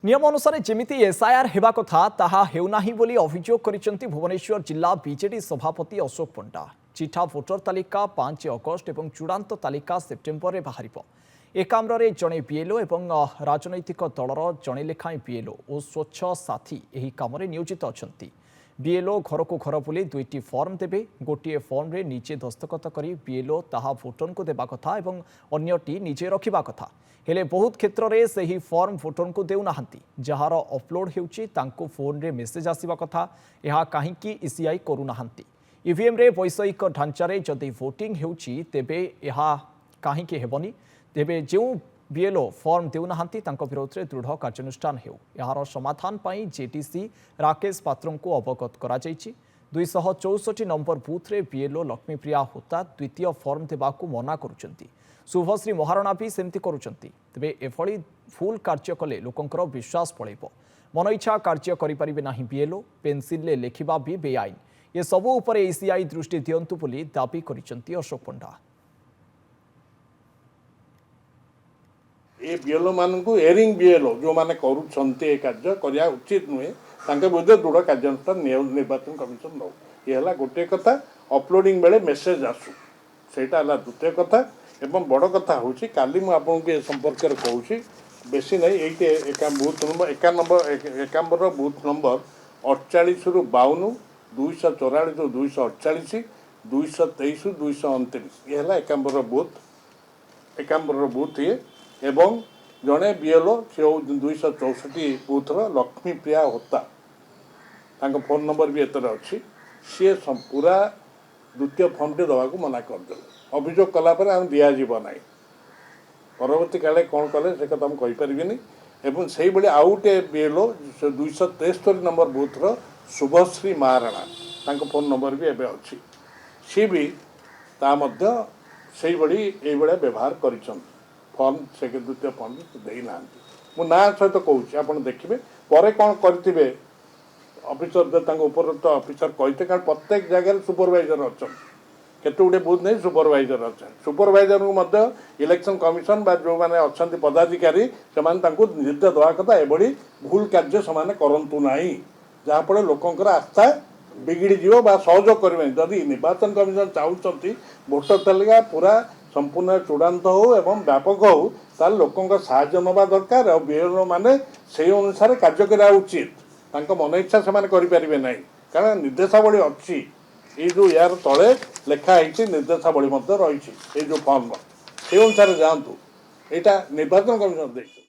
नियम अनुसार जेमिति एसआईआर हेबा कथा ताहा हेउनाही बोली अभियोग करिसेंती भुवनेश्वर जिला बीजेडी सभापति अशोक पंडा। चिठा भोटर तालिका 5 अगस्ट और चूड़ांत तालिका सेप्टेम्बर में बाहर। एकाम्रे जड़े बीएलओ और राजनैतिक दलर जड़े लेखाएं बीएलओ और स्वच्छ साथी यह काम नियोजित अच्छा। बीएलओ घर को घर बुली 2टी फर्म देवे। गोटे फर्म रे निजे दस्तखत करी बीएलओ ताहा भोटर को देवा कथा और अन्यटी निजे रखिबा कथा। हेले बहुत क्षेत्र में सही फर्म भोटर को देउना जार अपलोड होउची तांको फोन रे मेसेज आसीबा कथा। यह कहीं ईसीआई करूना। ईवीएम रे वैषयिक ढांचारे जदि वोटिंग होउची तेबे यह कहीं हेबनी। तेबे जो बीएलओ फर्म देउना विरोध में दृढ़ कार्यानुष्ठान हो। यार समाधान पाई जेटीसी राकेश पात्र को अवगत करा जायछि। 264 नंबर बूथ रे बीएलओ लक्ष्मीप्रिया होता द्वितीय फर्म देवाकू मना करुचंती। शुभश्री महारणा भी सेमती करुचंती। तेबे एभली फुल कार्य कले लोकंकर विश्वास पळेबो। मन इच्छा कार्य करिपारिबे नाही बीएलओ। पेंसिल ले लेखिबा भी बेआईन। ये सबु उपरे ईसीआई दृष्टि दियंतु बोली दाबी करिचंती अशोक पंडा। ए बीएलओ मानू एरिंग बीएलओ जो माने कार्य करने उचित नुहे विरुद्ध दृढ़ कार्यानुष्ठान निर्वाचन कमिशन नौ। ये गोटे कथा अपलोडिंग बेले मेसेज आसू सेटा द्वितीय कथा। एवं बड़ कथा हूँ काली मुझे संपर्क में कहूँ बेसी नहीं ये बूथ नंबर एकाम्बर बूथ नंबर 48 रु 52 244 रु 248 223 229 ये एकाम्बर बूथ ये एवं जड़े बीएलओ से 264 बूथर लक्ष्मीप्रिया होता फोन नंबर भी एतर अच्छी सी पूरा द्वितीय फर्मटे देवाक मना करदे। अभियोग कलापर आम दिज्व ना परवर्ती काले कौन कले से कथा मुझे कहीपरि एवं से भाई आउ गोटे बीएलओ 273 नंबर बूथर शुभश्री महाराणा फोन नंबर भी एवं अच्छी सी भी से भाई व्यवहार कर फर्म से द्वितीय फर्म देना मु ना सहित कहूँ आप देखिए पर कौन करेंगे ऑफिसर उपरोक्त ऑफिसर कहते कारण प्रत्येक जगह सुपरवाइजर अच्छा केते गुटे बूथ नहीं सुपरवाइजर अच्छा सुपरवाइजर को इलेक्शन कमिशन बा जो मैंने अच्छा पदाधिकारी से निर्देश देवा कथा एभली भूल कार्य से करूँ ना जहाँफल लोकंर आस्था बिगिड़ी जीव बा सहयोग करेंगे। जदि निर्वाचन कमिशन चाहते भोटर तालिका पूरा संपूर्ण चूड़ांत हो एवं व्यापक हो ताल लोकों साहाय्य नवा दरकार और बीएलओ माने से अनुसार कार्य करा उचित मन इच्छा से करें ना कारण निर्देशावली अच्छी ये जो यार तले लेखाई निर्देशावली रही जो फर्म से अनुसार जातु यहाँ निर्वाचन कमिशन देखते।